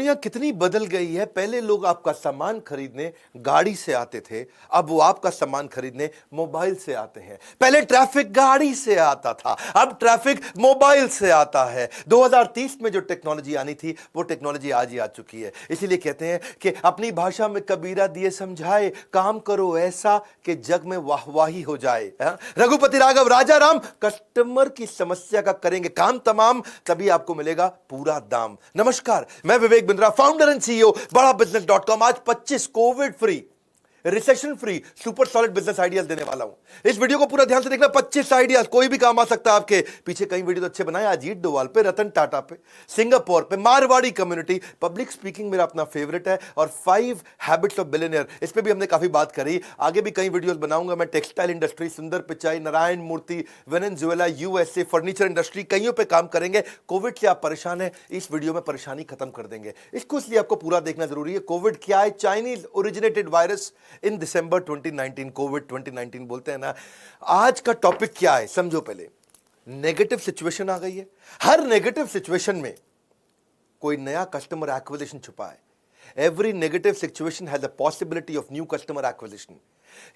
दुनिया कितनी बदल गई है। पहले लोग आपका सामान खरीदने गाड़ी से आते थे, अब वो आपका सामान खरीदने मोबाइल से आते हैं। पहले ट्रैफिक गाड़ी से आता था, अब ट्रैफिक मोबाइल से आता है। 2030 में जो टेक्नोलॉजी आनी थी वो टेक्नोलॉजी आज ही आ चुकी है। इसीलिए कहते हैं कि अपनी भाषा में कबीरा दिए समझाए, काम करो ऐसा कि जग में वाहवाही हो जाए। रघुपति राघव राजा राम, कस्टमर की समस्या का करेंगे काम तमाम, तभी आपको मिलेगा पूरा दाम। नमस्कार, मैं Vivek Bindra, founder and CEO बड़ा बिजनेस .com। आज 25 Covid free, recession free, super solid business ideas देने वाला हूं। इस वीडियो को पूरा ध्यान से देखना। 25 आइडियाज, कोई भी काम आ सकता है आपके। पीछे कई वीडियो तो अच्छे बनाए, अजीत डोवाल पे, रतन टाटा पे, सिंगापुर पे, मारवाड़ी कम्युनिटी, पब्लिक स्पीकिंग मेरा अपना फेवरेट है, और 5 हैबिट्स ऑफ बिलियनियर, इस पे भी हमने काफी बात करी। आगे भी कई वीडियोस बनाऊंगा मैं। टेक्सटाइल इंडस्ट्री, सुंदर पिचाई, नारायण मूर्ति, वेनेजुएला, यूएसए, फर्नीचर इंडस्ट्री, कईयों पे काम करेंगे। कोविड से आप परेशान हैं, इस वीडियो में परेशानी खत्म कर देंगे। इसको इसलिए आपको पूरा देखना जरूरी है। कोविड क्या है? Chinese originated virus in December 2019, Covid 2019 बोलते हैं ना। आज का टॉपिक क्या है समझो। पहले नेगेटिव सिचुएशन आ गई है। हर नेगेटिव सिचुएशन में कोई नया कस्टमर एक्विजिशन छुपा है। Every negative situation has a possibility of new customer acquisition.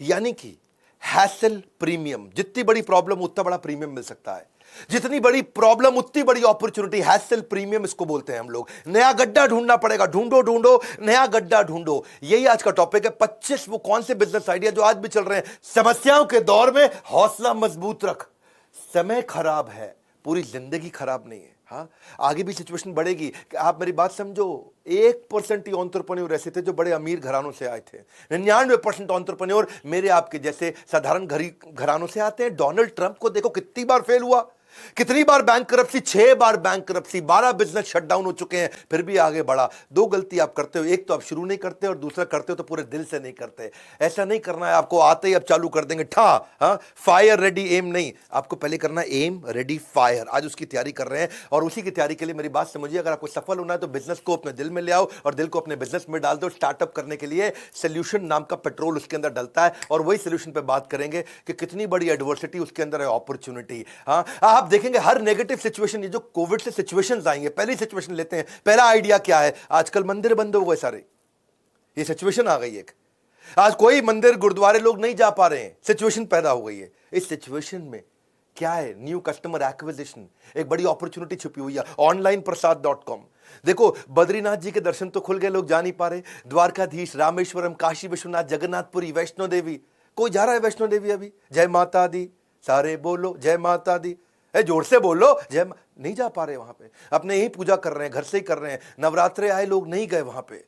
यानी कि हैसल प्रीमियम, जितनी बड़ी प्रॉब्लम उतना बड़ा प्रीमियम मिल सकता है, जितनी बड़ी प्रॉब्लम उतनी बड़ी अपॉर्चुनिटी। हैसल प्रीमियम इसको बोलते हैं हम लोग। नया गड्ढा ढूंढना पड़ेगा, ढूंढो ढूंढो नया गड्ढा ढूंढो। यही आज का टॉपिक है। 25 वो कौन से बिजनेस आइडिया जो आज भी चल रहे हैं। समस्याओं के दौर में हौसला मजबूत रख। समय खराब है, पूरी जिंदगी खराब नहीं है। हाँ, आगे भी सिचुएशन बढ़ेगी। आप मेरी बात समझो। 1% ही एंटरप्रेन्योर ऐसे थे जो बड़े अमीर घरानों से आए थे। 99% एंटरप्रेन्योर मेरे आपके जैसे साधारण घरानों से आते हैं। डोनाल्ड ट्रंप को देखो कितनी बार फेल हुआ, कितनी बार बैंक करप्सी, 6 बार बैंक करप्सी, 12 बिजनेस शटडाउन हो चुके हैं, फिर भी आगे बढ़ा। 2 गलती आप करते हो, एक तो आप शुरू नहीं करते और दूसरा करते हो तो पूरे दिल से नहीं करते। ऐसा नहीं करना है आपको, आते ही अब चालू कर देंगे ठा। फायर रेडी एम नहीं, आपको पहले करना है एम रेडी फायर। आज उसकी तैयारी कर रहे हैं और उसी की तैयारी के लिए मेरी बात समझिए। अगर आपको सफल होना है तो बिजनेस को अपने दिल में ले आओ और दिल को अपने बिजनेस में डाल दो। स्टार्टअप करने के लिए सोल्यूशन नाम का पेट्रोल उसके अंदर डलता है, और वही सोल्यूशन पे बात करेंगे कि कितनी बड़ी एडवर्सिटी उसके अंदर है, अपॉर्चुनिटी। आप देखेंगे हर नेगेटिव सिचुएशन, ये जो कोविड से सिचुएशंस आएंगे, पहली सिचुएशन लेते हैं। पहला आइडिया क्या है? आजकल मंदिर बंद हो गए सारे, ये सिचुएशन आ गई एक। आज कोई मंदिर गुरुद्वारे लोग नहीं जा पा रहे हैं, सिचुएशन पैदा हो गई है। इस सिचुएशन में क्या है? न्यू कस्टमर एक्विजिशन, एक बड़ी अपॉर्चुनिटी छुपी हुई है। ऑनलाइन प्रसाद.com। देखो, बद्रीनाथ जी के दर्शन तो खुल गए, लोग जा नहीं पा रहे। द्वारकाधीश, रामेश्वरम, काशी विश्वनाथ, जगन्नाथपुरी, वैष्णो देवी। कोई जा रहा है वैष्णो देवी अभी? जय माता दी, सारे बोलो जय माता दी, जोर से बोलो जय। नहीं जा पा रहे वहां पे, अपने ही पूजा कर रहे हैं, घर से ही कर रहे हैं। नवरात्रे आए, लोग नहीं गए वहां पे।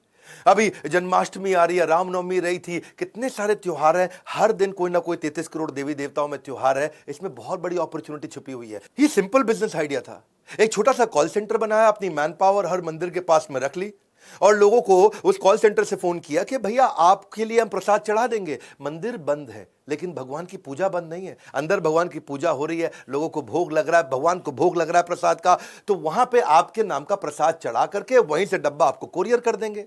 अभी जन्माष्टमी आ रही है, रामनवमी रही थी, कितने सारे त्योहार हैं। हर दिन कोई ना कोई 33 करोड़ देवी देवताओं में त्योहार है। इसमें बहुत बड़ी अपॉर्चुनिटी छुपी हुई है। ये सिंपल बिजनेस आइडिया था। एक छोटा सा कॉल सेंटर बनाया, अपनी मैन पावर हर मंदिर के पास में रख ली और लोगों को उस कॉल सेंटर से फोन किया कि भैया आपके लिए हम प्रसाद चढ़ा देंगे। मंदिर बंद है लेकिन भगवान की पूजा बंद नहीं है। अंदर भगवान की पूजा हो रही है, लोगों को भोग लग रहा है, भगवान को भोग लग रहा है प्रसाद का। तो वहां पे आपके नाम का प्रसाद चढ़ा करके वहीं से डब्बा आपको कोरियर कर देंगे।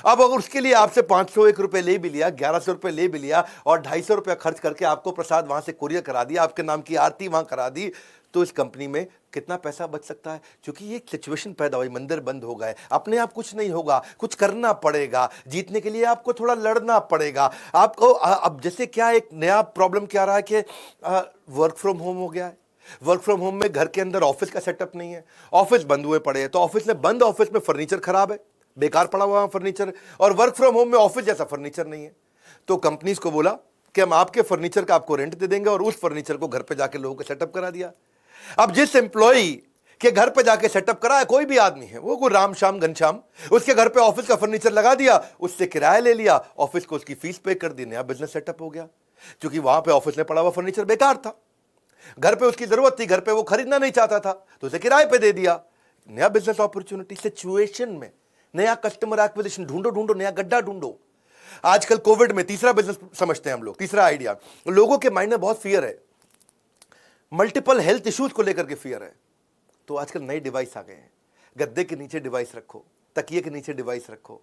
अब अगर उसके लिए आपसे 501 रुपए ले भी लिया, 1100 रुपए ले भी लिया और 250 रुपया खर्च करके आपको प्रसाद वहां से कोरियर करा दिया, आपके नाम की आरती वहां करा दी, तो इस कंपनी में कितना पैसा बच सकता है? क्योंकि ये सिचुएशन पैदा हुई, मंदिर बंद हो गए। अपने आप कुछ नहीं होगा, कुछ करना पड़ेगा। जीतने के लिए आपको थोड़ा लड़ना पड़ेगा आपको। अब जैसे क्या एक नया प्रॉब्लम क्या रहा है कि वर्क फ्रॉम होम हो गया है। वर्क फ्रॉम होम में घर के अंदर ऑफिस का सेटअप नहीं है, ऑफिस बंद हुए पड़े हैं। तो ऑफिस में बंद, ऑफिस में फर्नीचर खराब है, बेकार पड़ा हुआ फर्नीचर, और वर्क फ्रॉम होम में ऑफिस जैसा फर्नीचर नहीं है। तो कंपनीज को बोला कि हम आपके फर्नीचर का आपको रेंट दे देंगे, और उस फर्नीचर को घर पे जाके लोगों को सेटअप करा दिया। अब जिस एम्प्लॉई के घर पे जाके सेटअप करा है, कोई भी आदमी है, वो कोई राम शाम घनश्याम, उसके घर पे ऑफिस का फर्नीचर लगा दिया, उससे किराया ले लिया, ऑफिस को उसकी फीस पे कर दी, नया बिजनेस सेटअप हो गया। क्योंकि वहां पे ऑफिस में पड़ा हुआ फर्नीचर बेकार था, घर पे उसकी जरूरत थी, घर पे वो खरीदना नहीं चाहता था, तो उसे किराए पे दे दिया, नया बिजनेस अपॉर्चुनिटी। सिचुएशन में नया कस्टमर एक्विजिशन ढूंढो, ढूंढो नया गड्ढा ढूंढो। आजकल कोविड में तीसरा बिजनेस समझते हैं हम लोग। तीसरा आइडिया, लोगों के माइंड में बहुत फियर है, मल्टीपल हेल्थ इश्यूज को लेकर के फियर है। तो आजकल नए डिवाइस आ गए हैं। गद्दे के नीचे डिवाइस रखो, तकिए के नीचे डिवाइस रखो।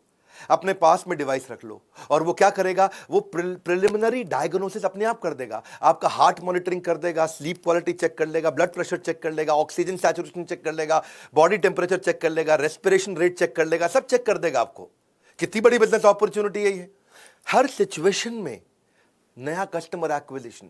अपने पास में डिवाइस रख लो और वो क्या करेगा, वो प्रिलिमिनरी डायग्नोसिस अपने आप कर देगा, आपका हार्ट मॉनिटरिंग कर देगा, स्लीप क्वालिटी चेक कर लेगा, ब्लड प्रेशर चेक कर लेगा, ऑक्सीजन सैचुरेशन चेक कर लेगा, बॉडी टेम्परेचर चेक कर लेगा, रेस्पिरेशन रेट चेक कर लेगा, सब चेक कर देगा आपको। कितनी बड़ी बिजनेस अपॉर्चुनिटी है ये। हर सिचुएशन में नया कस्टमर एक्विजिशन,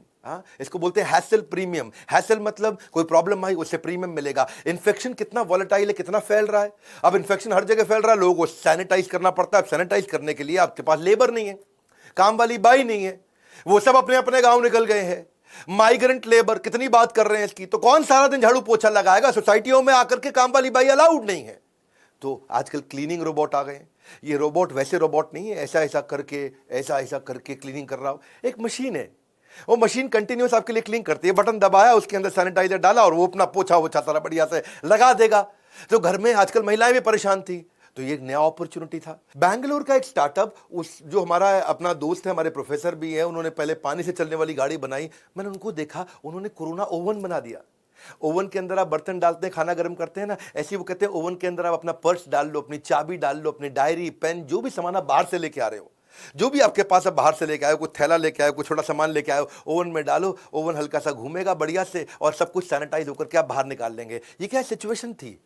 इसको बोलते हैं हैसल प्रीमियम। हैसल मतलब कोई प्रॉब्लम आई उससे प्रीमियम मिलेगा। इन्फेक्शन कितना वॉलेटाइल है, कितना फैल रहा है। अब इन्फेक्शन हर जगह फैल रहा है, लोगों को सैनिटाइज करना पड़ता है। अब सैनिटाइज करने के लिए आपके पास लेबर नहीं है, काम वाली बाई नहीं है, वो सब अपने अपने गांव निकल गए हैं। माइग्रेंट लेबर, कितनी बात कर रहे हैं इसकी। तो कौन सारा दिन झाड़ू पोछा लगाएगा, सोसाइटियों में आकर के काम वाली बाई अलाउड नहीं है। तो आजकल क्लीनिंग रोबोट आ गए हैं। ये रोबोट वैसे रोबोट नहीं है ऐसा ऐसा करके क्लीनिंग कर रहा हो, एक मशीन है। वो मशीन कंटिन्यूस आपके लिए क्लीन करती है। बटन दबाया, उसके अंदर सैनिटाइजर डाला और वो अपना पोछा वोछा सारा बढ़िया से लगा देगा। तो घर में आजकल महिलाएं भी परेशान थी, तो ये एक नया अपॉर्चुनिटी था। बैंगलोर का एक स्टार्टअप, उस जो हमारा अपना दोस्त है, हमारे प्रोफेसर भी है, उन्होंने पहले पानी से चलने वाली गाड़ी बनाई। मैंने उनको देखा, उन्होंने कोरोना ओवन बना दिया। ओवन के अंदर आप बर्तन डालते हैं, खाना गर्म करते हैं ना, ऐसे वो कहते हैं ओवन के अंदर आप अपना पर्स डाल लो, अपनी चाबी डाल लो, अपनी डायरी पेन, जो भी सामान आप बाहर से लेके आ रहे हो, जो भी आपके पास आप बाहर से लेके आए हो, कोई थैला लेके आए हो, कोई छोटा सामान लेके आए हो, ओवन में डालो। ओवन हल्का सा घूमेगा बढ़िया से और सब कुछ सैनिटाइज होकर के आप बाहर निकाल लेंगे। ये क्या सिचुएशन थी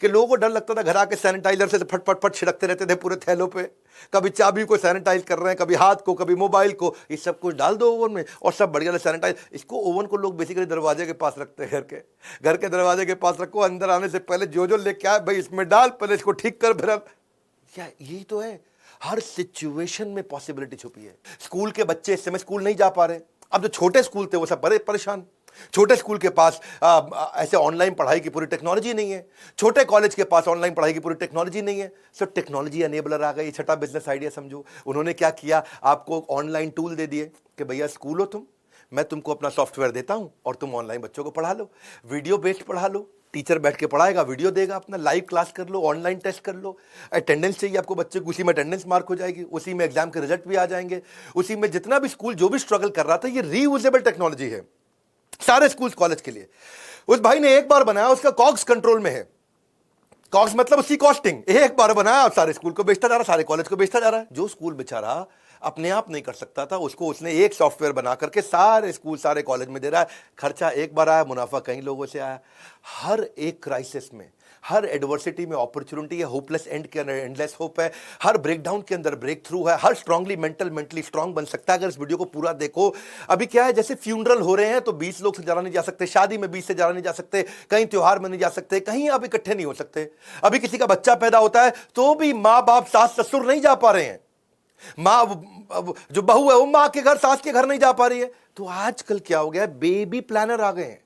कि लोगों को डर लगता था, घर आके सैनिटाइजर से फट फट फट छिड़कते रहते थे पूरे थैलों पे। कभी चाबी को सैनिटाइज कर रहे हैं, कभी हाथ को, कभी मोबाइल को, ये सब कुछ डाल दो ओवन में और सब बढ़िया से सैनिटाइज। इसको ओवन को लोग बेसिकली दरवाजे के पास रखते हैं, घर के दरवाजे के पास रखो, अंदर आने से पहले जो लेके आए भाई इसमें डाल, पहले इसको ठीक कर, फिर क्या यही तो है। हर सिचुएशन में पॉसिबिलिटी छुपी है। स्कूल के बच्चे इस समय स्कूल नहीं जा पा रहे। अब जो छोटे स्कूल थे वो सब बड़े परेशान। छोटे स्कूल के पास ऐसे ऑनलाइन पढ़ाई की पूरी टेक्नोलॉजी नहीं है। छोटे कॉलेज के पास ऑनलाइन पढ़ाई की पूरी टेक्नोलॉजी नहीं है। सो टेक्नोलॉजी एनेबलर आ गई। छठा बिजनेस आइडिया समझो, उन्होंने क्या किया, आपको ऑनलाइन टूल दे दिए कि भैया स्कूल हो तुम, मैं तुमको अपना सॉफ्टवेयर देता हूं और तुम ऑनलाइन बच्चों को पढ़ा लो, वीडियो बेस्ड पढ़ा लो। टीचर बैठ के पढ़ाएगा, वीडियो देगा, अपना लाइव क्लास कर लो, ऑनलाइन टेस्ट कर लो। अटेंडेंस चाहिए आपको बच्चे को, उसी में अटेंडेंस मार्क हो जाएगी, उसी में एग्जाम के रिजल्ट भी आ जाएंगे, उसी में जितना भी स्कूल जो भी स्ट्रगल कर रहा था, ये रीयूजेबल टेक्नोलॉजी है सारे स्कूल कॉलेज के लिए। उस भाई ने एक बार बनाया, उसका कॉग्स कंट्रोल में है। कॉग्स मतलब उसकी कॉस्टिंग, एक बार बनाया और सारे स्कूल को बेचता जा रहा, सारे कॉलेज को बेचता जा रहा है। जो स्कूल बेचारा अपने आप नहीं कर सकता था, उसको उसने एक सॉफ्टवेयर बना करके सारे स्कूल सारे कॉलेज में दे रहा है। खर्चा एक बार आया, मुनाफा कई लोगों से आया। हर एक क्राइसिस में, हर एडवर्सिटी में अपॉर्चुनिटी है। होपलेस एंड के अंदर एंडलेस होप है। हर ब्रेकडाउन के अंदर ब्रेक थ्रू है। हर स्ट्रांगली मेंटली स्ट्रांग बन सकता है अगर इस वीडियो को पूरा देखो। अभी क्या है, जैसे फ्यूनरल हो रहे हैं तो 20 लोग से ज्यादा नहीं जा सकते, शादी में 20 से ज्यादा नहीं जा सकते, कहीं त्योहार में नहीं जा सकते, कहीं आप इकट्ठे नहीं हो सकते। अभी किसी का बच्चा पैदा होता है तो भी माँ बाप सास ससुर नहीं जा पा रहे हैं। माँ जो बहू है वो माँ के घर, सास के घर नहीं जा पा रही है। तो आजकल क्या हो गया, बेबी प्लानर आ गए हैं।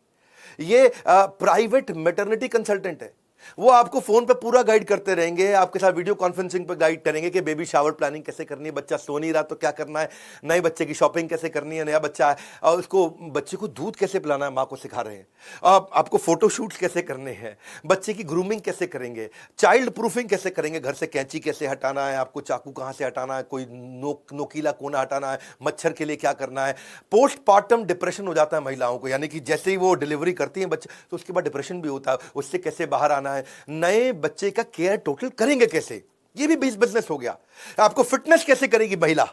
ये प्राइवेट मैटरनिटी कंसल्टेंट है, वो आपको फोन पे पूरा गाइड करते रहेंगे, आपके साथ वीडियो कॉन्फ्रेंसिंग पे गाइड करेंगे कि बेबी शावर प्लानिंग कैसे करनी है, बच्चा सो नहीं रहा तो क्या करना है, नए बच्चे की शॉपिंग कैसे करनी है, नया बच्चा है और उसको बच्चे को दूध कैसे पिलाना है, माँ को सिखा रहे हैं। आपको फोटोशूट्स कैसे करने हैं, बच्चे की ग्रूमिंग कैसे करेंगे, चाइल्ड प्रूफिंग कैसे करेंगे, घर से कैंची कैसे हटाना है, आपको चाकू कहाँ से हटाना है, कोई नोकीला कोना हटाना है, मच्छर के लिए क्या करना है। पोस्टपार्टम डिप्रेशन हो जाता है महिलाओं को, यानी कि जैसे ही वो डिलीवरी करती हैं बच्चे तो उसके बाद डिप्रेशन भी होता है, उससे कैसे बाहर आना है। नए बच्चे का केयर टोटल करेंगे कैसे, ये भी बिजनेस हो गया। आपको फिटनेस कैसे करेगी महिला,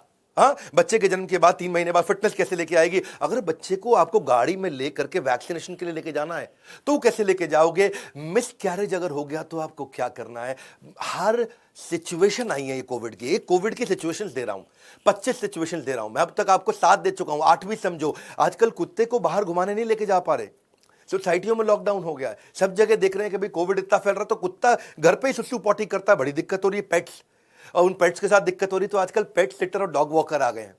बच्चे के जन्म के बाद 3 महीने बाद फिटनेस कैसे लेके आएगी। अगर बच्चे को आपको गाड़ी में लेकर के वैक्सीनेशन के लिए लेके जाना है तो कैसे लेके जाओगे। मिस कैरेज अगर हो गया तो आपको क्या करना है। हर सिचुएशन आई है ये कोविड की, एक कोविड की सिचुएशंस दे रहा हूं, 25 सिचुएशंस दे रहा हूं मैं, अब तक आपको 7 दे चुका हूं, 8वीं समझो। आजकल कुत्ते को बाहर घुमाने नहीं लेके जा पा रहे, सोसाइटियों में लॉकडाउन हो गया है, सब जगह देख रहे हैं कि भाई कोविड इतना फैल रहा तो कुत्ता घर पे ही सुसु पॉटी करता है, बड़ी दिक्कत हो रही है। पेट्स, और उन पेट्स के साथ दिक्कत हो रही, तो आजकल पेट सिटर और डॉग वॉकर आ गए हैं।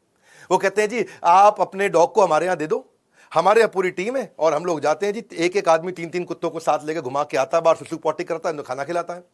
वो कहते हैं जी आप अपने डॉग को हमारे यहाँ दे दो, हमारे यहाँ पूरी टीम है और हम लोग जाते हैं जी, एक आदमी 3 कुत्तों को साथ लेकर घुमा के आता है, बाहर सुसु पॉटी करता है, खाना खिलाता है,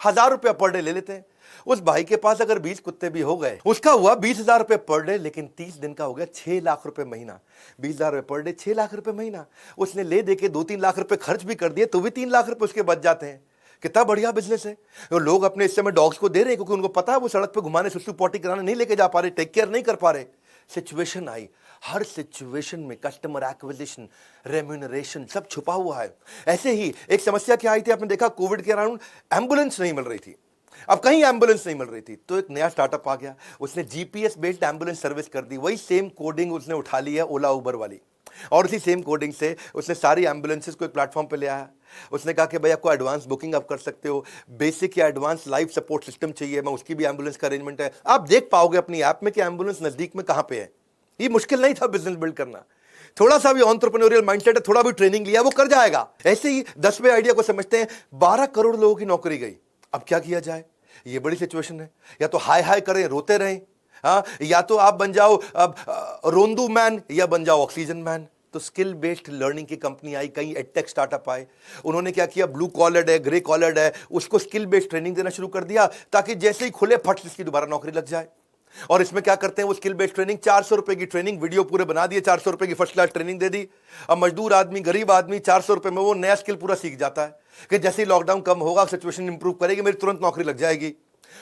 1000 रुपया पर डे ले लेते हैं। उस भाई के पास अगर 20 कुत्ते भी हो गए, उसका हुआ 20,000 रुपए पर डे, लेकिन 30 दिन का हो गया 6 लाख रुपए महीना। 20,000 रुपए पर डे, 6 लाख रुपए महीना। उसने ले दे के 2-3 लाख रुपए खर्च भी कर दिए तो भी 3 लाख रुपए उसके बच जाते हैं। कितना बढ़िया बिजनेस है। तो लोग अपने इस समय डॉग्स को दे रहे हैं क्योंकि उनको पता है वो सड़क पे घुमाने, सुसु पॉटी कराने नहीं लेके जा पा रहे, टेक केयर नहीं कर पा रहे। सिचुएशन आई, हर सिचुएशन में कस्टमर एक्विजिशन, रेम्यूनरेशन सब छुपा हुआ है। ऐसे ही एक समस्या क्या आई थी, आपने देखा कोविड के अराउंड एम्बुलेंस नहीं मिल रही थी। अब कहीं एम्बुलेंस नहीं मिल रही थी तो एक नया स्टार्टअप आ गया, उसने जीपीएस बेस्ड एम्बुलेंस सर्विस कर दी। वही सेम कोडिंग उसने उठा ली है ओला उबर वाली, और उसी सेम कोडिंग से उसने सारी एम्बुलेंसेज को एक प्लेटफॉर्म पे ले आया। उसने कहा कि भाई आपको एडवांस बुकिंग आप कर सकते हो, बेसिक या एडवांस लाइफ सपोर्ट सिस्टम चाहिए, मैं उसकी भी एम्बुलेंस का अरेंजमेंट है। आप देख पाओगे अपनी ऐप में कि एम्बुलेंस नजदीक में कहां पे है। ये मुश्किल नहीं था बिजनेस बिल्ड करना, थोड़ा सा भी एंटरप्रेन्योरियल माइंडसेट है, थोड़ा भी ट्रेनिंग लिया वो कर जाएगा। ऐसे ही 10वें आइडिया को समझते हैं, 12 करोड़ लोगों की नौकरी गई। अब क्या किया जाए, ये बड़ी सिचुएशन है। या तो हाय हाय करें रोते रहें, हाँ, या तो आप बन जाओ अब रोंदू मैन या बन जाओ ऑक्सीजन मैन। तो स्किल बेस्ड लर्निंग की कंपनी आई, कई एडटेक स्टार्टअप आए। उन्होंने क्या किया, ब्लू कॉलर्ड है, ग्रे कॉलर्ड है, उसको स्किल बेस्ड ट्रेनिंग देना शुरू कर दिया ताकि जैसे ही खुले फट इसकी दोबारा नौकरी लग जाए। और इसमें क्या करते हैं वो स्किल बेस्ड ट्रेनिंग, 400 रुपए की ट्रेनिंग, वीडियो पूरे बना दिए, 400 रुपए की फर्स्ट क्लास ट्रेनिंग दे दी। अब मजदूर आदमी, गरीब आदमी 400 रुपए में वो नया स्किल पूरा सीख जाता है कि जैसे ही लॉकडाउन कम होगा, सिचुएशन इंप्रूव करेगी, मेरी तुरंत नौकरी लग जाएगी।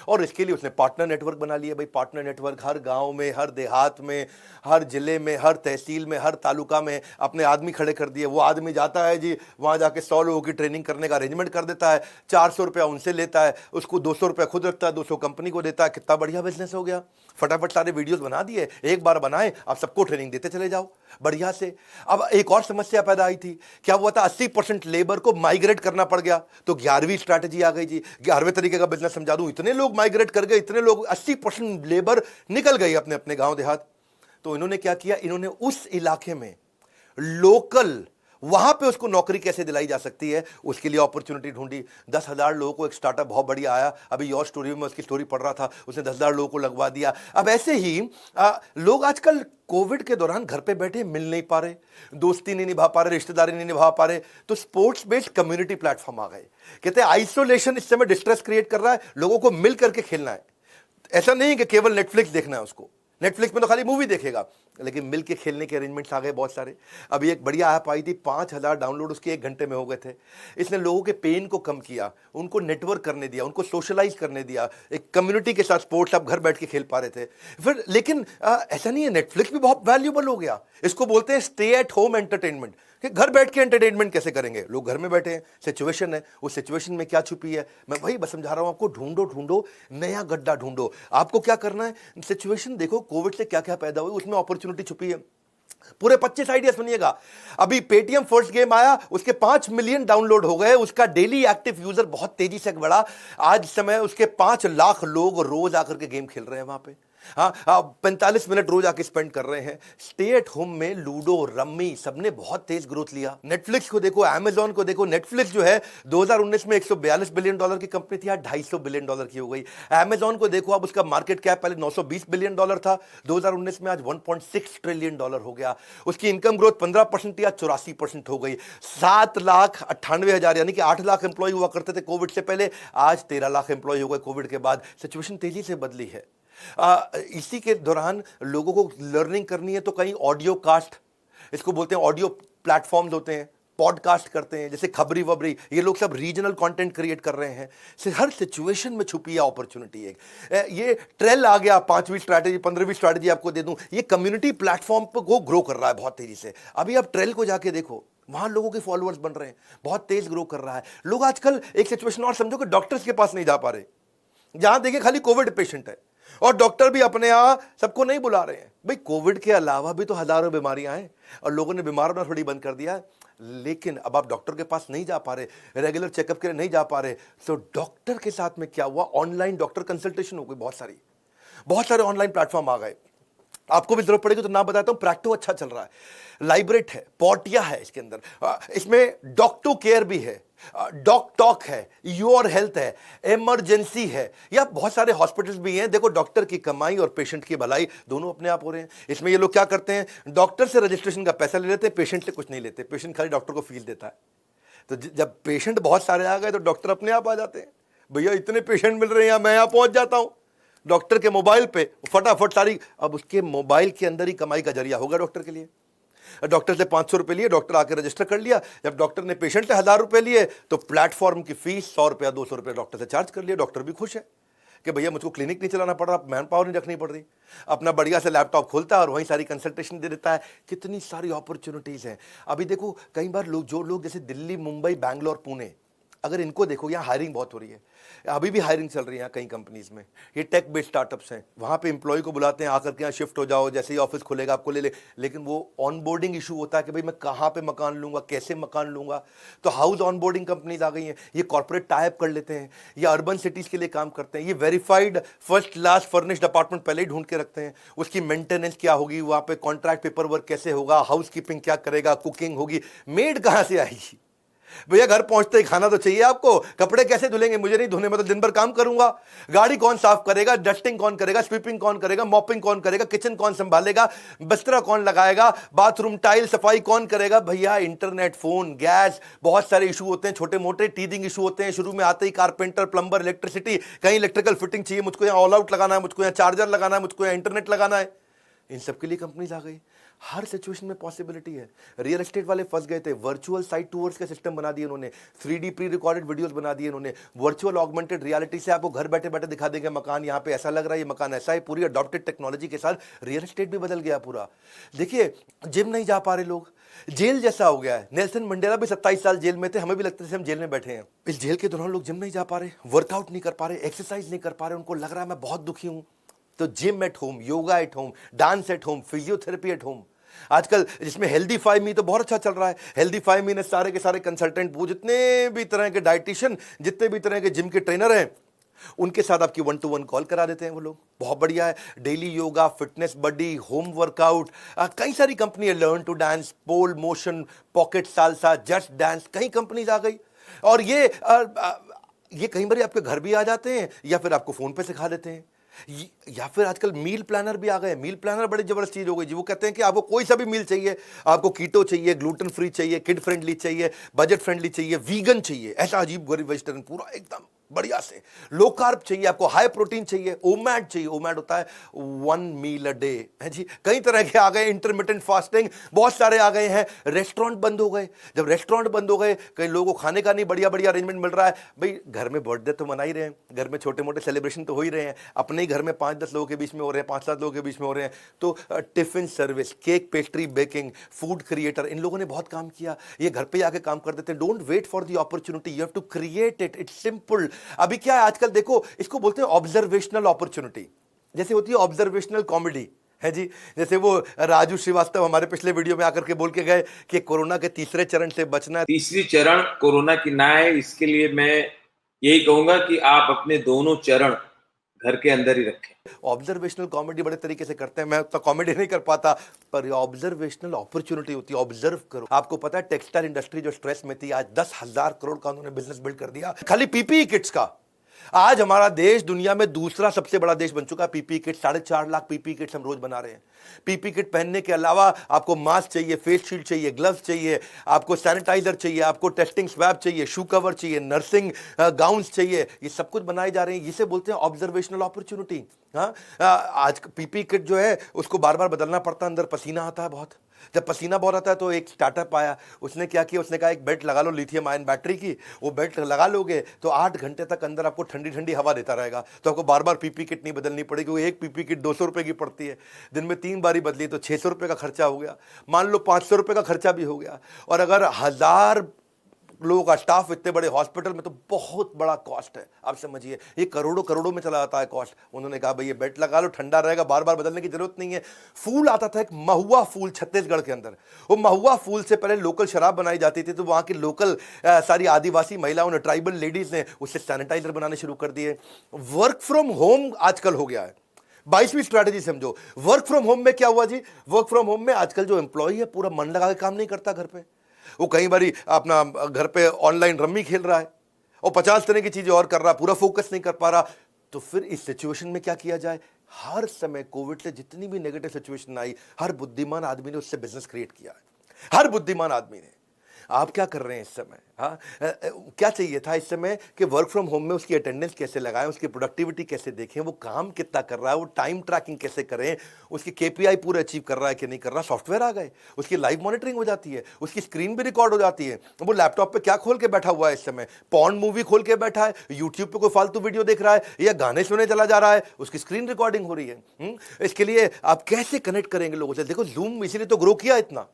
और इसके लिए उसने पार्टनर नेटवर्क बना लिया। भाई पार्टनर नेटवर्क हर गांव में, हर देहात में, हर जिले में, हर तहसील में, हर तालुका में अपने आदमी खड़े कर दिए। वो आदमी जाता है जी वहां जाके 100 लोगों की ट्रेनिंग करने का अरेंजमेंट कर देता है, 400 रुपया उनसे लेता है, उसको 200 रुपया खुद रखता है, 200 कंपनी को देता है। कितना बढ़िया बिजनेस हो गया। फटाफट सारे वीडियोस बना दिए, एक बार बनाए, आप सबको ट्रेनिंग देते चले जाओ बढ़िया से। अब एक और समस्या पैदा आई थी, क्या हुआ था, 80% लेबर को माइग्रेट करना पड़ गया। तो 11वीं स्ट्रैटेजी आ गई जी, 11वें तरीके का बिजनेस समझा दूं। इतने लोग माइग्रेट कर गए, इतने लोग, 80% लेबर निकल गई अपने अपने गांव देहात। तो इन्होंने क्या किया, इन्होंने उस इलाके में लोकल, वहां पे उसको नौकरी कैसे दिलाई जा सकती है, उसके लिए अपॉर्चुनिटी ढूंढी। 10,000 लोगों को एक स्टार्टअप बहुत बढ़िया आया, अभी योर स्टोरी में उसकी स्टोरी पढ़ रहा था, उसने 10,000 लोगों को लगवा दिया। अब ऐसे ही लोग आजकल कोविड के दौरान घर पे बैठे मिल नहीं पा रहे, दोस्ती नहीं निभा पा रहे, रिश्तेदारी नहीं निभा पा रहे, तो स्पोर्ट्स बेस्ड कम्युनिटी प्लेटफॉर्म आ गए। कहते हैं आइसोलेशन इस समय डिस्ट्रेस क्रिएट कर रहा है, लोगों को मिल करके खेलना है। ऐसा नहीं है कि केवल नेटफ्लिक्स देखना है उसको, नेटफ्लिक्स में तो खाली मूवी देखेगा, लेकिन मिल के खेलने के अरेंजमेंट्स आ गए बहुत सारे। अभी एक बढ़िया ऐप आई थी, 5,000 डाउनलोड उसके 1 घंटे में हो गए थे। इसने लोगों के पेन को कम किया, उनको नेटवर्क करने दिया, उनको सोशलाइज करने दिया, एक कम्युनिटी के साथ स्पोर्ट्स आप घर बैठ के खेल पा रहे थे। फिर लेकिन ऐसा नहीं है, नेटफ्लिक्स भी बहुत वैल्यूबल हो गया। इसको बोलते हैं स्टे एट होम एंटरटेनमेंट, कि घर बैठ के एंटरटेनमेंट कैसे करेंगे, लोग घर में बैठे हैं, सिचुएशन है, उस सिचुएशन में क्या छुपी है, मैं वही बस समझा रहा हूं आपको। ढूंढो ढूंढो, नया गड्ढा ढूंढो। आपको क्या करना है, सिचुएशन देखो कोविड से क्या क्या पैदा हुई, उसमें अपॉर्चुनिटी छुपी है। पूरे 25 आइडिया सुनिएगा। अभी पेटीएम फर्स्ट गेम आया, उसके 5 मिलियन डाउनलोड हो गए, उसका डेली एक्टिव यूजर बहुत तेजी से बढ़ा। आज समय उसके 5 लाख लोग रोज आकर के गेम खेल रहे हैं वहां पे। हाँ, 45 मिनट रोज आके स्पेंड कर रहे हैं। स्टे एट होम में लूडो, रम्मी, सबने बहुत तेज ग्रोथ लिया। नेटफ्लिक्स को देखो, अमेजॉन को देखो। नेटफ्लिक्स जो है 2019 में $142 बिलियन की कंपनी थी, आज $250 बिलियन की हो गई। अमेजॉन को देखो, अब उसका मार्केट कैप पहले $920 बिलियन था, 2019 में आज $1.6 ट्रिलियन हो गया। उसकी इनकम ग्रोथ 15% या 84% हो गई। 7,98,000 यानी कि 8 लाख एम्प्लॉय हुआ करते थे कोविड से पहले, आज 13 लाख एम्प्लॉय हो गए कोविड के बाद। सिचुएशन तेजी से बदली है। इसी के दौरान लोगों को लर्निंग करनी है तो कहीं ऑडियो कास्ट, इसको बोलते हैं, ऑडियो प्लेटफॉर्म्स होते हैं, पॉडकास्ट करते हैं, जैसे खबरी वबरी, ये लोग सब रीजनल कंटेंट क्रिएट कर रहे हैं। हर सिचुएशन में छुपी है अपॉर्चुनिटी। एक ये ट्रेल आ गया, 5वीं स्ट्रैटेजी, 15वीं स्ट्रैटेजी आपको दे दूं, ये कम्युनिटी प्लेटफॉर्म को ग्रो कर रहा है बहुत तेजी से। अभी आप ट्रेल को जाके देखो, वहां लोगों के फॉलोअर्स बन रहे हैं, बहुत तेज ग्रो कर रहा है। लोग आजकल एक सिचुएशन और समझो कि डॉक्टर्स के पास नहीं जा पा रहे, जहां देखिए खाली कोविड पेशेंट है, और डॉक्टर भी अपने यहां सबको नहीं बुला रहे हैं। भाई कोविड के अलावा भी तो हजारों बीमारियां हैं, और लोगों ने बीमार होना थोड़ी बंद कर दिया है। लेकिन अब आप डॉक्टर के पास नहीं जा पा रहे, रेगुलर चेकअप के लिए नहीं जा पा रहे, तो डॉक्टर के साथ में क्या हुआ, ऑनलाइन डॉक्टर कंसल्टेशन हो गई। बहुत सारे ऑनलाइन प्लेटफॉर्म आ गए। आपको भी जरूरत पड़ेगी तो नाम बताता हूं, प्रैक्टो अच्छा चल रहा है, लाइब्रेट है, पोर्टिया है इसके अंदर, इसमें डॉक्टो केयर भी है, डॉक टॉक है, योर हेल्थ है, इमरजेंसी है, या बहुत सारे हॉस्पिटल्स भी हैं। देखो, डॉक्टर की कमाई और पेशेंट की भलाई दोनों अपने आप हो रहे हैं। इसमें ये लोग क्या करते हैं, डॉक्टर से रजिस्ट्रेशन का पैसा ले लेते हैं, पेशेंट से कुछ नहीं लेते, पेशेंट खाली डॉक्टर को फीस देता है। तो जब पेशेंट बहुत सारे आ गए तो डॉक्टर अपने आप आ जाते हैं, भैया इतने पेशेंट मिल रहे हैं, मैं यहां पहुंच जाता हूं। डॉक्टर के मोबाइल पे फटाफट सारी, अब उसके मोबाइल के अंदर ही कमाई का जरिया होगा डॉक्टर के लिए। डॉक्टर से 500 रुपए लिए, डॉक्टर आकर रजिस्टर कर लिया। जब डॉक्टर ने पेशेंट से 1,000 रुपए लिए तो प्लेटफॉर्म की फीस 100 रुपया 200 रुपया डॉक्टर से चार्ज कर लिया। डॉक्टर भी खुश है कि भैया मुझको क्लिनिक नहीं चलाना पड़ रहा, मैन पावर नहीं रखनी पड़ रही, अपना बढ़िया से लैपटॉप खोलता है और वहीं सारी कंसल्टेशन दे देता है। कितनी सारी अपॉर्चुनिटीज हैं। अभी देखो, कई बार लोग, जो लोग जैसे दिल्ली, मुंबई, बैंगलोर, पुणे, अगर इनको देखो, यहाँ हायरिंग बहुत हो रही है, अभी भी हायरिंग चल रही है यहाँ कई कंपनीज में। ये टेक बेस्ड स्टार्टअप्स हैं, वहाँ पे एम्प्लॉय को बुलाते हैं, आकर के यहाँ शिफ्ट हो जाओ, जैसे ही ऑफिस खुलेगा आपको ले ले। लेकिन वो ऑनबोर्डिंग इशू होता है कि भाई मैं कहाँ पे मकान लूँगा, कैसे मकान लूँगा। तो हाउस ऑनबोर्डिंग कंपनीज आ गई हैं, ये कॉर्पोरेट टाई अप कर लेते हैं, ये अर्बन सिटीज़ के लिए काम करते हैं, ये verified first class furnished apartment पहले ही ढूंढ के रखते हैं। उसकी मेंटेनेंस क्या होगी, वहाँ पे कॉन्ट्रैक्ट पेपर वर्क कैसे होगा, हाउस कीपिंग क्या करेगा, कुकिंग होगी, मेड कहाँ से आएगी। भैया घर पहुंचते ही खाना तो चाहिए आपको, कपड़े कैसे धुलेंगे, मुझे नहीं धोने, मतलब दिन भर काम करूंगा। गाड़ी कौन साफ करेगा, डस्टिंग कौन करेगा, स्वीपिंग कौन करेगा, मॉपिंग कौन करेगा, किचन कौन संभालेगा, बिस्तरा कौन लगाएगा, बाथरूम टाइल सफाई कौन करेगा। भैया इंटरनेट, फोन, गैस, बहुत सारे इशू होते हैं, छोटे मोटे टीदिंग इशू होते हैं। शुरू में आते ही कारपेंटर, प्लंबर, इलेक्ट्रिसिटी, कहीं इलेक्ट्रिकल फिटिंग चाहिए, मुझको यहाँ ऑल आउट लगाना है, मुझको यहाँ चार्जर लगाना है, मुझको यहाँ इंटरनेट लगाना है। इन सब के लिए कंपनीज आ गई। हर सिचुएशन में पॉसिबिलिटी है। रियल एस्टेट वाले फंस गए थे, वर्चुअल साइट टूर्स का सिस्टम बना दिए उन्होंने, 3D प्री रिकॉर्डेड वीडियोस बना दिए उन्होंने, वर्चुअल ऑगमेंटेड रियलिटी से आपको घर बैठे बैठे दिखा देंगे मकान यहाँ पे ऐसा लग रहा है, ये मकान ऐसा है। पूरी अडॉप्टेड टेक्नोलॉजी के साथ रियल एस्टेट भी बदल गया पूरा। देखिए जिम नहीं जा पा रहे लोग, जेल जैसा हो गया है। नेल्सन मंडेला भी 27 साल जेल में थे, हमें भी लगता है हम जेल में बैठे हैं। इस जेल के दौरान लोग जिम नहीं जा पा रहे, वर्कआउट नहीं कर पा रहे, एक्सरसाइज नहीं कर पा रहे, उनको लग रहा है मैं बहुत दुखी हूं। तो gym at home, yoga at home, dance at home, physiotherapy at home. आजकल जिसमें हेल्दीफाई मी तो बहुत अच्छा चल रहा है। हेल्दीफाई मी ने सारे के सारे कंसल्टेंट, वो जितने भी तरह के डाइटिशियन, जितने भी तरह के जिम के ट्रेनर हैं, उनके साथ आपकी 1-to-1 कॉल करा देते हैं वो लोग। बहुत बढ़िया है। Daily yoga, fitness buddy, home workout, कई सारी कंपनी है, learn to dance, pole motion, pocket salsa, just dance, कई कंपनीज आ गई। और ये कई बार आपके घर भी आ जाते हैं या फिर आपको फोन पे सिखा देते हैं। या फिर आजकल मील प्लानर भी आ गए। मील प्लानर बड़ी जबरदस्त चीज हो गई जी। वो कहते हैं कि आपको कोई सा भी मील चाहिए, आपको कीटो चाहिए, ग्लूटेन फ्री चाहिए, किड फ्रेंडली चाहिए, बजट फ्रेंडली चाहिए, वीगन चाहिए, ऐसा अजीब गरीब वेजिटेरियन पूरा एकदम बढ़िया से, लो कार्ब चाहिए, आपको हाई प्रोटीन चाहिए, ओमैड चाहिए। ओमैड होता है 1 मील अ डे है जी। कई तरह के आ गए, इंटरमिटेंट फास्टिंग बहुत सारे आ गए हैं। रेस्टोरेंट बंद हो गए। जब रेस्टोरेंट बंद हो गए, कई लोगों को खाने का नहीं बढ़िया बढ़िया अरेंजमेंट मिल रहा है। भाई घर में बर्थडे तो मना ही रहे हैं, घर में छोटे मोटे सेलिब्रेशन तो हो ही रहे हैं, अपने ही घर में 5-10 लोगों के बीच में हो रहे हैं, 5-7 लोगों के बीच में हो रहे हैं। तो tiffin service, cake pastry baking, food creator, इन लोगों ने बहुत काम किया। ये घर पे आके काम कर देते हैं। Don't wait for the opportunity, you have to create it, it's simple. अभी क्या है आजकल देखो, इसको बोलते हैं ऑब्जर्वेशनल अपॉर्चुनिटी। जैसे होती है ऑब्जर्वेशनल कॉमेडी है जी। जैसे वो राजू श्रीवास्तव हमारे पिछले वीडियो में आकर के बोल के गए कि कोरोना के तीसरे चरण से बचना है। तीसरी चरण कोरोना की ना है, इसके लिए मैं यही कहूंगा कि आप अपने दोनों चरण घर के अंदर ही रखें। ऑब्जर्वेशनल कॉमेडी बड़े तरीके से करते हैं, मैं तो कॉमेडी नहीं कर पाता, पर ऑब्जर्वेशनल अपॉर्चुनिटी होती है। ऑब्जर्व करो। आपको पता है टेक्सटाइल इंडस्ट्री जो स्ट्रेस में थी, आज 10,000 करोड़ का उन्होंने बिजनेस बिल्ड कर दिया खाली पीपीई किट्स का। आज हमारा देश दुनिया में दूसरा सबसे बड़ा देश बन चुका है। PP kit 4.5 lakh PP kits हम रोज बना रहे हैं। पीपी किट पहनने के अलावा आपको मास्क चाहिए, फेस शील्ड चाहिए, ग्लव्स चाहिए, आपको सैनिटाइजर चाहिए, आपको टेस्टिंग स्वैब चाहिए, शू कवर चाहिए, नर्सिंग गाउन्स चाहिए। ये सब कुछ बनाए जा रहे हैं। इसे बोलते हैं ऑब्जर्वेशनल अपॉर्चुनिटी। हाँ, आज पीपी किट जो है उसको बार बार बदलना पड़ता है, अंदर पसीना आता है बहुत। जब पसीना बहुत आता है तो एक स्टार्टअप आया, उसने क्या किया, उसने कहा एक बेल्ट लगा लो लिथियम आयन बैटरी की। वो बेल्ट लगा लोगे तो 8 घंटे तक अंदर आपको ठंडी ठंडी हवा देता रहेगा। तो आपको बार बार पीपी किट नहीं बदलनी पड़ेगी। वो एक पीपी किट 200 रुपए की पड़ती है, दिन में 3 बारी बदली तो 600 रुपए का खर्चा हो गया। मान लो 500 रुपए का खर्चा भी हो गया। और अगर 1000 लोगों का स्टाफ इतने बड़े हॉस्पिटल में, तो बहुत बड़ा कॉस्ट है। आप समझिए ये करोड़ों करोड़ों में चला जाता है कॉस्ट। उन्होंने कहा भाई ये बेल्ट लगा लो, ठंडा रहेगा, बार बार बदलने की जरूरत नहीं है। फूल आता था एक महुआ फूल छत्तीसगढ़ के अंदर। वो महुआ फूल से पहले लोकल शराब बनाई जाती थी, तो वहां की लोकल सारी आदिवासी महिलाओं ने, ट्राइबल लेडीज ने उससे सैनिटाइजर बनाने शुरू कर दिए। वर्क फ्रॉम होम आजकल हो गया है। 22वीं स्ट्रैटेजी समझो। वर्क फ्रॉम होम में क्या हुआ जी, वर्क फ्रॉम होम में आजकल जो एम्प्लॉय है पूरा मन लगा के काम नहीं करता घर पे। वो कई बारी अपना घर पे ऑनलाइन रम्मी खेल रहा है और 50 तरह की चीजें और कर रहा है, पूरा फोकस नहीं कर पा रहा। तो फिर इस सिचुएशन में क्या किया जाए। हर समय कोविड से जितनी भी नेगेटिव सिचुएशन आई, हर बुद्धिमान आदमी ने उससे बिजनेस क्रिएट किया है। हर बुद्धिमान आदमी ने। आप क्या कर रहे हैं इस समय? हाँ, क्या चाहिए था इस समय कि वर्क फ्रॉम होम में उसकी अटेंडेंस कैसे लगाएं, उसकी प्रोडक्टिविटी कैसे देखें, वो काम कितना कर रहा है, वो टाइम ट्रैकिंग कैसे करें, उसकी केपीआई पूरा अचीव कर रहा है कि नहीं कर रहा। सॉफ्टवेयर आ गए, उसकी लाइव मॉनिटरिंग हो जाती है, उसकी स्क्रीन भी रिकॉर्ड हो जाती है। वो लैपटॉप पे क्या खोल के बैठा हुआ है इस समय, पॉर्न मूवी खोल के बैठा है, यूट्यूब पे कोई फालतू वीडियो देख रहा है या गाने सुने चला जा रहा है, उसकी स्क्रीन रिकॉर्डिंग हो रही है। इसके लिए आप कैसे कनेक्ट करेंगे लोगों से? देखो जूम इसीलिए तो ग्रो किया इतना।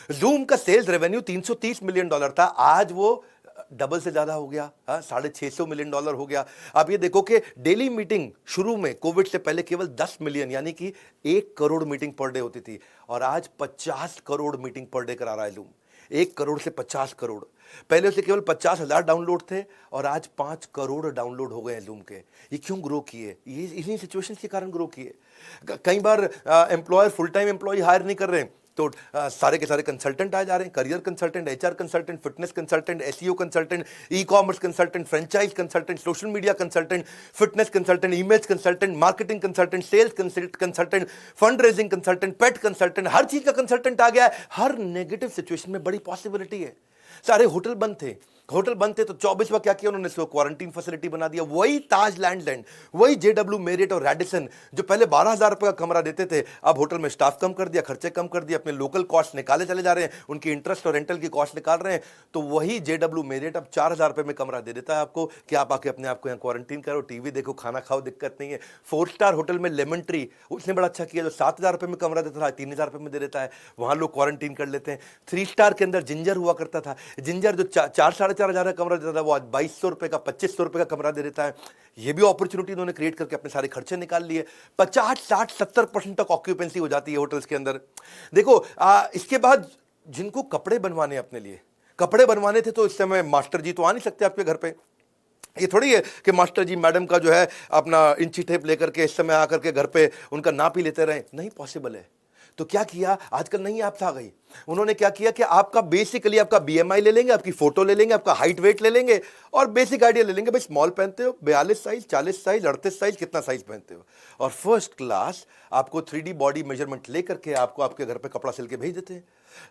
जूम का सेल्स रेवेन्यू $330 मिलियन था, आज वो डबल से ज्यादा हो गया, $650 मिलियन हो गया। आप ये देखो कि डेली मीटिंग शुरू में कोविड से पहले केवल 10 मिलियन यानी कि 1 करोड़ मीटिंग पर डे होती थी, और आज 50 करोड़ मीटिंग पर डे करा रहा है Loom। 1 करोड़ से 50 करोड़। पहले उसे केवल 50,000 डाउनलोड थे और आज 5 करोड़ डाउनलोड हो गए हैं Loom के। ये क्यों ग्रो किए? ये इन्हीं सिचुएशंस के कारण ग्रो किए। कई बार employer full time employ hire नहीं कर रहे हैं, तो सारे के सारे कंसल्टेंट आ जा रहे हैं, career consultant, HR consultant, fitness consultant, SEO consultant, e commerce consultant, franchise consultant, social media consultant, fitness consultant, image consultant, marketing consultant, sales consultant, fund raising consultant, pet consultant, हर चीज का कंसल्टेंट आ गया है। हर negative situation में बड़ी possibility है। सारे hotel बंद थे, तो 24वां क्या किया उन्होंने? सो क्वारंटीन फैसिलिटी बना दिया। वही ताज लैंड, वही जेडब्ल्यू मेरिट और रैडिसन जो पहले 12,000 रुपए का कमरा देते थे, अब होटल में स्टाफ कम कर दिया, खर्चे कम कर दिया, अपने लोकल कॉस्ट निकाले चले जा रहे हैं, उनकी इंटरेस्ट और रेंटल की कॉस्ट निकाल रहे हैं। तो वही जेडब्ल्यू मेरिट अब 4,000 रुपए में कमरा दे देता है आपको कि आप आके अपने आप को यहाँ क्वारंटीन करो, टीवी देखो, खाना खाओ, दिक्कत नहीं है। 4 स्टार होटल में लेमन ट्री, उसने बड़ा अच्छा किया, जो 7,000 रुपए में कमरा देता था 3,000 रुपए में दे देता है, वहां लोग क्वारंटीन कर लेते हैं। 3 स्टार के अंदर जिंजर हुआ करता था, जिंजर जो 4-4,500 का कमरा देता था, वो आज 2,200 रुपए का, 2,500 रुपए का कमरा दे देता है। ये भी अपॉर्चुनिटी उन्होंने क्रिएट करके अपने सारे खर्चे निकाल लिए। 50, 60, 70% तक ऑक्यूपेंसी हो जाती है होटल्स के अंदर। देखो इसके बाद जिनको कपड़े बनवाने अपने लिए कपड़े बनवाने थे, तो इस समय मास्टर जी तो आ नहीं सकते आपके घर पे। ये थोड़ी है कि मास्टर जी मैडम का जो है अपना इंची टेप लेकर के इस समय आकर के घर पे उनका नाप ही लेते रहे, नहीं पॉसिबल है। तो क्या किया, आजकल नई ऐप्स आ गई, उन्होंने क्या किया कि आपका बेसिकली आपका बीएमआई ले लेंगे, आपकी फोटो ले लेंगे, आपका हाइट वेट ले लेंगे और बेसिक आइडिया ले लेंगे, भाई स्मॉल पहनते हो 42 साइज, 40 साइज, 38 साइज, कितना साइज पहनते हो, और फर्स्ट क्लास आपको 3D बॉडी मेजरमेंट लेकर के आपको आपके घर पे कपड़ा सिल के भेज देते हैं।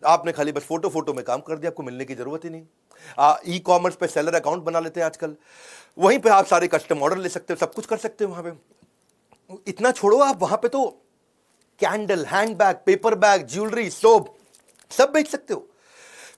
आपने खाली बस फोटो में काम कर दिया, आपको मिलने की जरूरत ही नहीं। ई कॉमर्स पे सेलर अकाउंट बना लेते हैं आजकल, वहीं पे आप सारे कस्टम ऑर्डर ले सकते हो, सब कुछ कर सकते हो वहां पे। इतना छोड़ो, आप वहां पे तो candle, handbag, paper bag, jewellery, soap सब बेच सकते हो,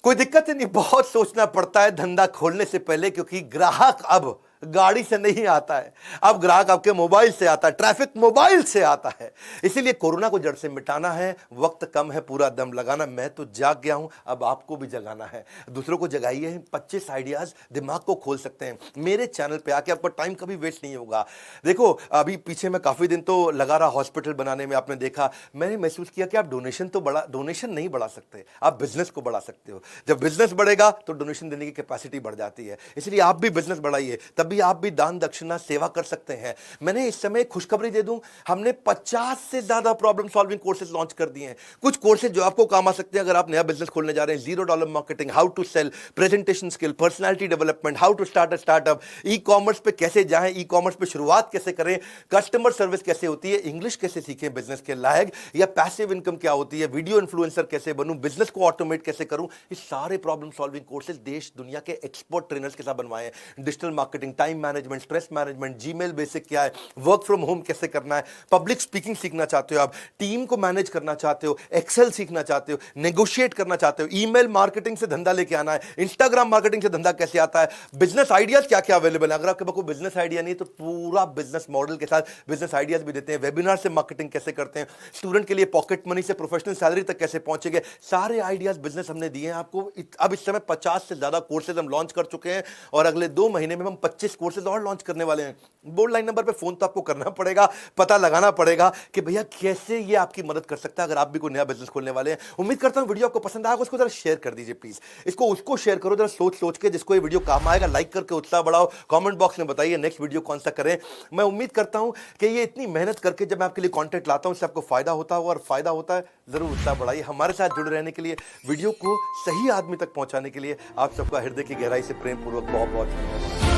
कोई दिक्कत ही नहीं। बहुत सोचना पड़ता है धंधा खोलने से पहले, क्योंकि ग्राहक अब गाड़ी से नहीं आता है, अब ग्राहक आपके मोबाइल से आता है, ट्रैफिक मोबाइल से आता है। इसीलिए कोरोना को जड़ से मिटाना है, वक्त कम है, पूरा दम लगाना। मैं तो जाग गया हूं, अब आपको भी जगाना है, दूसरों को जगाइए। 25 आइडियाज दिमाग को खोल सकते हैं। मेरे चैनल पे आके आपका टाइम कभी वेस्ट नहीं होगा। देखो अभी पीछे मैं काफी दिन तो लगा रहा हॉस्पिटल बनाने में, आपने देखा, मैंने महसूस किया कि आप डोनेशन नहीं बढ़ा सकते, आप बिजनेस को बढ़ा सकते हो। जब बिजनेस बढ़ेगा तो डोनेशन देने की कैपेसिटी बढ़ जाती है। इसलिए आप भी बिजनेस बढ़ाइए, तब भी आप भी दान दक्षिणा सेवा कर सकते हैं। मैंने इस समय खुशखबरी दे दूं, हमने 50 से ज्यादा प्रॉब्लम सॉल्विंग कोर्सेज लॉन्च कर दिए हैं। कुछ कोर्सेज जो आपको काम आ सकते हैं अगर आप नया बिजनेस खोलने जा रहे हैं। $0 marketing, how to sell, presentation skill, personality development, how to start a startup, e commerce पे कैसे जाएं, ई कॉमर्स पे शुरुआत कैसे करें, कस्टमर सर्विस कैसे होती है, इंग्लिश कैसे सीखें बिजनेस के लायक, या पैसिव इनकम क्या होती है, वीडियो इन्फ्लुएंसर कैसे बनूं, बिजनेस को ऑटोमेट कैसे करूं, ये सारे प्रॉब्लम सॉल्विंग कोर्सेज देश दुनिया के एक्सपर्ट ट्रेनर्स के साथ बनवाए हैं। Digital marketing, time management, stress management, Gmail basic क्या है, वर्क फ्रॉम होम कैसे करना है, पब्लिक स्पीकिंग सीखना चाहते हो आप, टीम को मैनेज करना चाहते हो, एक्सेल सीखना चाहते हो, नेगोशिएट करना चाहते हो, ईमेल मार्केटिंग से धंधा लेके आना है, इंस्टाग्राम मार्केटिंग से धंधा कैसे आता है, बिजनेस आइडियाज क्या क्या अवेलेबल है। अगर आपके पास कोई बिजनेस आइडिया नहीं है तो पूरा बिजनेस मॉडल के साथ बिजनेस आइडियाज भी देते हैं। वेबिनार से मार्केटिंग कैसे करते हैं, स्टूडेंट के लिए पॉकेट मनी से प्रोफेशनल सैलरी तक कैसे पहुंचेंगे, सारे आइडियाज बिजनेस हमने दिए हैं आपको। अब इस समय 50 से ज्यादा कोर्सेज हम लॉन्च कर चुके हैं और अगले 2 महीने में हम 25 कोर्सेज और लॉन्च करने वाले हैं। बोर्ड लाइन नंबर पे फोन तो आपको करना पड़ेगा, पता लगाना पड़ेगा कि भैया कैसे ये आपकी मदद कर सकता है अगर आप भी कोई नया बिजनेस खोलने वाले हैं। उम्मीद करता हूं वीडियो आपको पसंद आएगा, उसको जरा शेयर कर दीजिए प्लीज, इसको उसको शेयर करो जरा सोच के, जिसको ये वीडियो काम आएगा। लाइक करके उत्साह बढ़ाओ, कमेंट बॉक्स में बताइए नेक्स्ट वीडियो कौन सा करें। मैं उम्मीद करता हूं कि ये इतनी मेहनत करके जब मैं आपके लिए कंटेंट लाता हूं इससे आपको फायदा होता हो, और फायदा होता है जरूर उत्साह बढ़ाइए। हमारे साथ जुड़े रहने के लिए, वीडियो को सही आदमी तक पहुंचाने के लिए आप सबका हृदय की गहराई से प्रेम पूर्वक बहुत बहुत धन्यवाद।